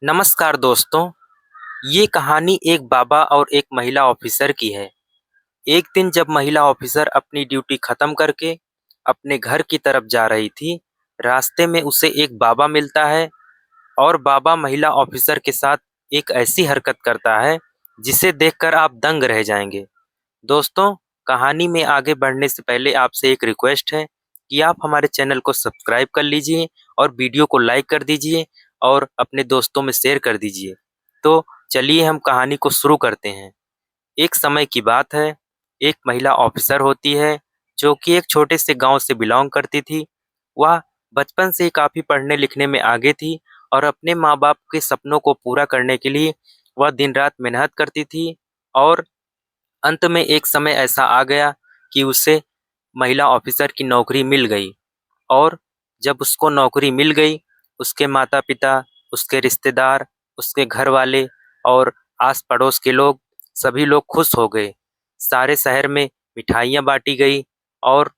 नमस्कार दोस्तों। ये कहानी एक बाबा और एक महिला ऑफिसर की है। एक दिन जब महिला ऑफिसर अपनी ड्यूटी खत्म करके अपने घर की तरफ जा रही थी, रास्ते में उसे एक बाबा मिलता है और बाबा महिला ऑफिसर के साथ एक ऐसी हरकत करता है जिसे देखकर आप दंग रह जाएंगे। दोस्तों, कहानी में आगे बढ़ने से पहले आपसे एक रिक्वेस्ट है कि आप हमारे चैनल को सब्सक्राइब कर लीजिए और वीडियो को लाइक कर दीजिए और अपने दोस्तों में शेयर कर दीजिए। तो चलिए हम कहानी को शुरू करते हैं। एक समय की बात है, एक महिला ऑफिसर होती है जो कि एक छोटे से गांव से बिलोंग करती थी। वह बचपन से ही काफ़ी पढ़ने लिखने में आगे थी और अपने माँ बाप के सपनों को पूरा करने के लिए वह दिन रात मेहनत करती थी। और अंत में एक समय ऐसा आ गया कि उसे महिला ऑफिसर की नौकरी मिल गई। और जब उसको नौकरी मिल गई, उसके माता-पिता, उसके रिश्तेदार, उसके घर वाले और आस-पड़ोस के लोग, सभी लोग खुश हो गए। सारे शहर में मिठाइयाँ बाँटी गई और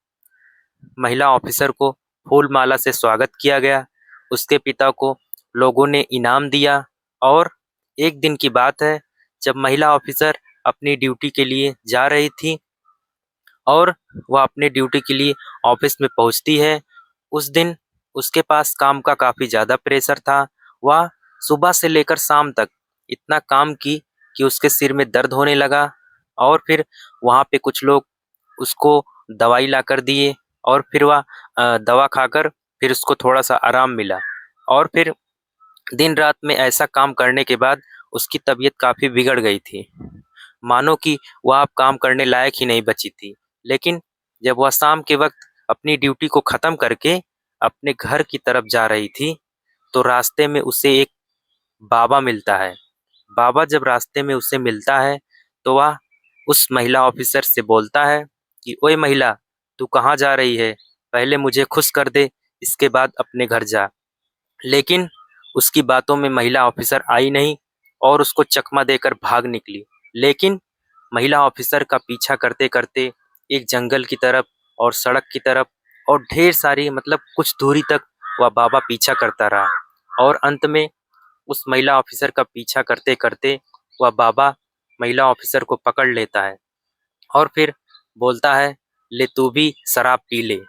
महिला ऑफिसर को फूल माला से स्वागत किया गया। उसके पिता को लोगों ने इनाम दिया। और एक दिन की बात है, जब महिला ऑफिसर अपनी ड्यूटी के लिए जा रही थी और वह अपने ड्यूटी के लिए ऑफिस में पहुंचती है। उस दिन उसके पास काम का काफ़ी ज़्यादा प्रेशर था। वह सुबह से लेकर शाम तक इतना काम की कि उसके सिर में दर्द होने लगा। और फिर वहाँ पे कुछ लोग उसको दवाई लाकर दिए और फिर वह दवा खाकर फिर उसको थोड़ा-सा आराम मिला। और फिर दिन रात में ऐसा काम करने के बाद उसकी तबीयत काफ़ी बिगड़ गई थी। मानो कि वह अब काम करने लायक ही नहीं बची थी। लेकिन जब वह शाम के वक़्त अपनी ड्यूटी को ख़त्म करके अपने घर की तरफ जा रही थी, तो रास्ते में उसे एक बाबा मिलता है। बाबा जब रास्ते में उसे मिलता है, तो वह उस महिला ऑफ़िसर से बोलता है कि ओए महिला, तू कहाँ जा रही है? पहले मुझे खुश कर दे, इसके बाद अपने घर जा। लेकिन उसकी बातों में महिला ऑफिसर आई नहीं और उसको चकमा देकर भाग निकली। लेकिन महिला ऑफिसर का पीछा करते-करते एक जंगल की तरफ और सड़क की तरफ और ढेर सारी मतलब कुछ दूरी तक वह बाबा पीछा करता रहा। और अंत में उस महिला ऑफिसर का पीछा करते-करते वह बाबा महिला ऑफिसर को पकड़ लेता है और फिर बोलता है, ले तू भी शराब पी ले।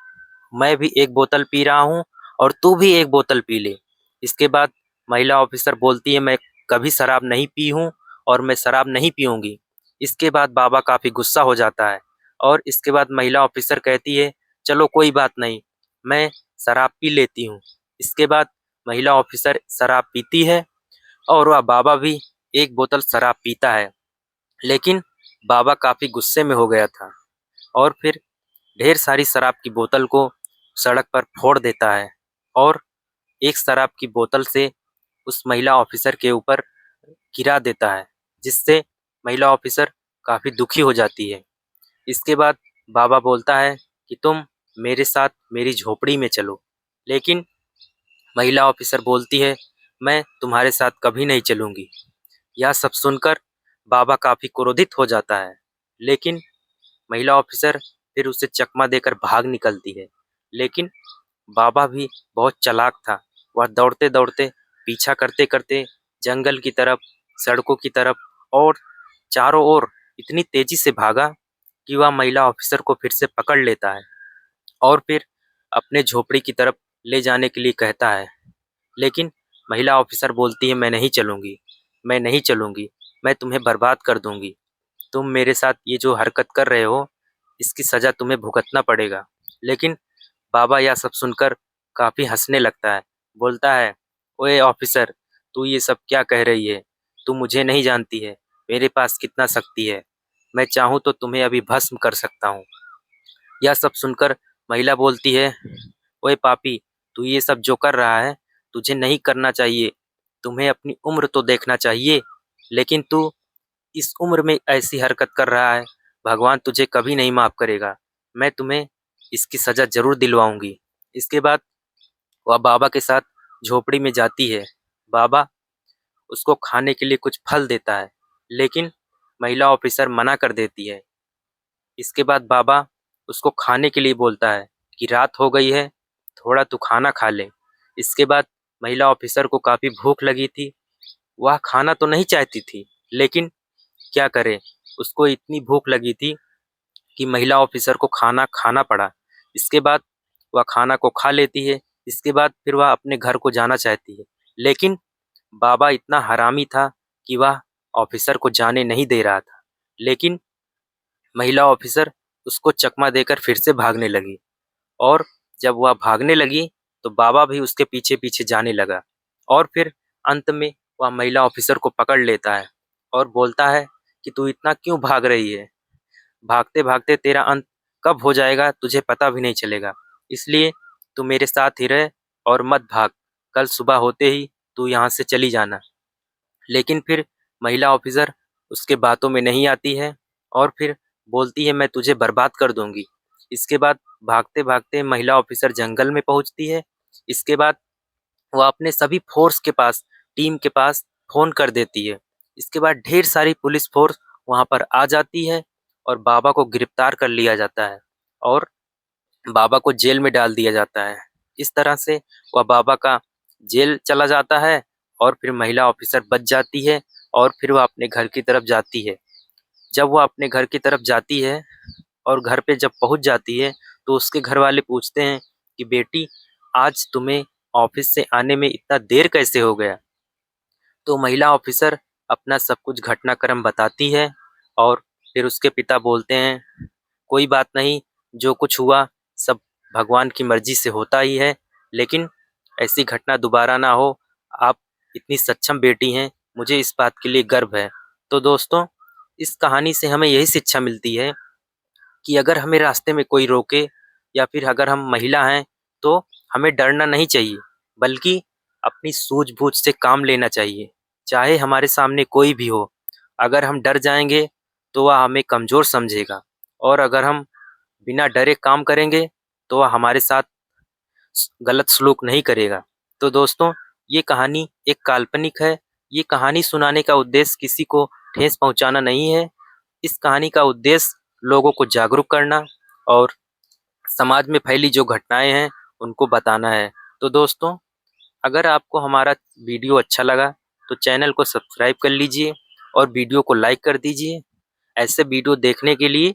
मैं भी एक बोतल पी रहा हूँ और तू भी एक बोतल पी ले। इसके बाद महिला ऑफिसर बोलती है, मैं कभी शराब नहीं पी हूँ और मैं शराब नहीं पीऊँगी। इसके बाद बाबा काफ़ी गुस्सा हो जाता है और इसके बाद महिला ऑफिसर कहती है, चलो कोई बात नहीं, मैं शराब पी लेती हूँ। इसके बाद महिला ऑफिसर शराब पीती है और वह बाबा भी एक बोतल शराब पीता है। लेकिन बाबा काफ़ी गुस्से में हो गया था और फिर ढेर सारी शराब की बोतल को सड़क पर फोड़ देता है और एक शराब की बोतल से उस महिला ऑफिसर के ऊपर गिरा देता है, जिससे महिला ऑफिसर काफ़ी दुखी हो जाती है। इसके बाद बाबा बोलता है कि तुम मेरे साथ मेरी झोपड़ी में चलो। लेकिन महिला ऑफिसर बोलती है, मैं तुम्हारे साथ कभी नहीं चलूँगी। यह सब सुनकर बाबा काफ़ी क्रोधित हो जाता है। लेकिन महिला ऑफिसर फिर उसे चकमा देकर भाग निकलती है। लेकिन बाबा भी बहुत चालाक था। वह दौड़ते-दौड़ते, पीछा करते-करते जंगल की तरफ, सड़कों की तरफ और चारों ओर इतनी तेज़ी से भागा कि वह महिला ऑफिसर को फिर से पकड़ लेता है और फिर अपने झोपड़ी की तरफ ले जाने के लिए कहता है। लेकिन महिला ऑफिसर बोलती है, मैं नहीं चलूँगी, मैं नहीं चलूँगी, मैं तुम्हें बर्बाद कर दूँगी। तुम मेरे साथ ये जो हरकत कर रहे हो, इसकी सज़ा तुम्हें भुगतना पड़ेगा। लेकिन बाबा यह सब सुनकर काफ़ी हँसने लगता है। बोलता है, ओए ऑफिसर, तू ये सब क्या कह रही है? तू मुझे नहीं जानती है, मेरे पास कितना शक्ति है। मैं चाहूँ तो तुम्हें अभी भस्म कर सकता हूँ। यह सब सुनकर महिला बोलती है, ओए पापी, तू ये सब जो कर रहा है, तुझे नहीं करना चाहिए। तुम्हें अपनी उम्र तो देखना चाहिए। लेकिन तू इस उम्र में ऐसी हरकत कर रहा है, भगवान तुझे कभी नहीं माफ़ करेगा। मैं तुम्हें इसकी सज़ा ज़रूर दिलवाऊँगी। इसके बाद वह बाबा के साथ झोपड़ी में जाती है। बाबा उसको खाने के लिए कुछ फल देता है, लेकिन महिला ऑफिसर मना कर देती है। इसके बाद बाबा उसको खाने के लिए बोलता है कि रात हो गई है, थोड़ा तू खाना खा ले। इसके बाद महिला ऑफिसर को काफ़ी भूख लगी थी वह खाना तो नहीं चाहती थी, लेकिन क्या करे, उसको इतनी भूख लगी थी कि महिला ऑफिसर को खाना खाना पड़ा। इसके बाद वह खाना को खा लेती है। इसके बाद फिर वह अपने घर को जाना चाहती है, लेकिन बाबा इतना हरामी था कि वह ऑफिसर को जाने नहीं दे रहा था। लेकिन महिला ऑफिसर उसको चकमा देकर फिर से भागने लगी, और जब वह भागने लगी तो बाबा भी उसके पीछे पीछे जाने लगा, और फिर अंत में वह महिला ऑफिसर को पकड़ लेता है और बोलता है कि तू इतना क्यों भाग रही है, भागते भागते तेरा अंत कब हो जाएगा तुझे पता भी नहीं चलेगा, इसलिए तू मेरे साथ ही रह और मत भाग, कल सुबह होते ही तू यहाँ से चली जाना। लेकिन फिर महिला ऑफिसर उसके बातों में नहीं आती है, और फिर बोलती है मैं तुझे बर्बाद कर दूंगी। इसके बाद भागते भागते महिला ऑफिसर जंगल में पहुंचती है। इसके बाद वह अपने सभी फोर्स के पास, टीम के पास फोन कर देती है। इसके बाद ढेर सारी पुलिस फोर्स वहां पर आ जाती है और बाबा को गिरफ्तार कर लिया जाता है और बाबा को जेल में डाल दिया जाता है। इस तरह से वह बाबा का जेल चला जाता है, और फिर महिला ऑफिसर बच जाती है, और फिर वह अपने घर की तरफ जाती है। जब वह अपने घर की तरफ जाती है और घर पे जब पहुंच जाती है, तो उसके घर वाले पूछते हैं कि बेटी, आज तुम्हें ऑफिस से आने में इतना देर कैसे हो गया। तो महिला ऑफिसर अपना सब कुछ घटनाक्रम बताती है, और फिर उसके पिता बोलते हैं कोई बात नहीं, जो कुछ हुआ सब भगवान की मर्जी से होता ही है, लेकिन ऐसी घटना दोबारा ना हो। आप इतनी सक्षम बेटी हैं, मुझे इस बात के लिए गर्व है। तो दोस्तों, इस कहानी से हमें यही शिक्षा मिलती है कि अगर हमें रास्ते में कोई रोके, या फिर अगर हम महिला हैं, तो हमें डरना नहीं चाहिए, बल्कि अपनी सूझबूझ से काम लेना चाहिए, चाहे हमारे सामने कोई भी हो। अगर हम डर जाएंगे तो वह हमें कमज़ोर समझेगा, और अगर हम बिना डरे काम करेंगे तो वह हमारे साथ गलत सलूक नहीं करेगा। तो दोस्तों, ये कहानी एक काल्पनिक है। ये कहानी सुनाने का उद्देश्य किसी को ठेस पहुंचाना नहीं है। इस कहानी का उद्देश्य लोगों को जागरूक करना और समाज में फैली जो घटनाएं हैं उनको बताना है। तो दोस्तों, अगर आपको हमारा वीडियो अच्छा लगा तो चैनल को सब्सक्राइब कर लीजिए और वीडियो को लाइक कर दीजिए। ऐसे वीडियो देखने के लिए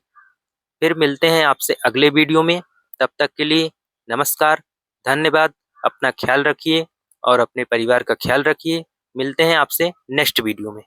फिर मिलते हैं आपसे अगले वीडियो में। तब तक के लिए नमस्कार, धन्यवाद। अपना ख्याल रखिए और अपने परिवार का ख्याल रखिए। मिलते हैं आपसे नेक्स्ट वीडियो में।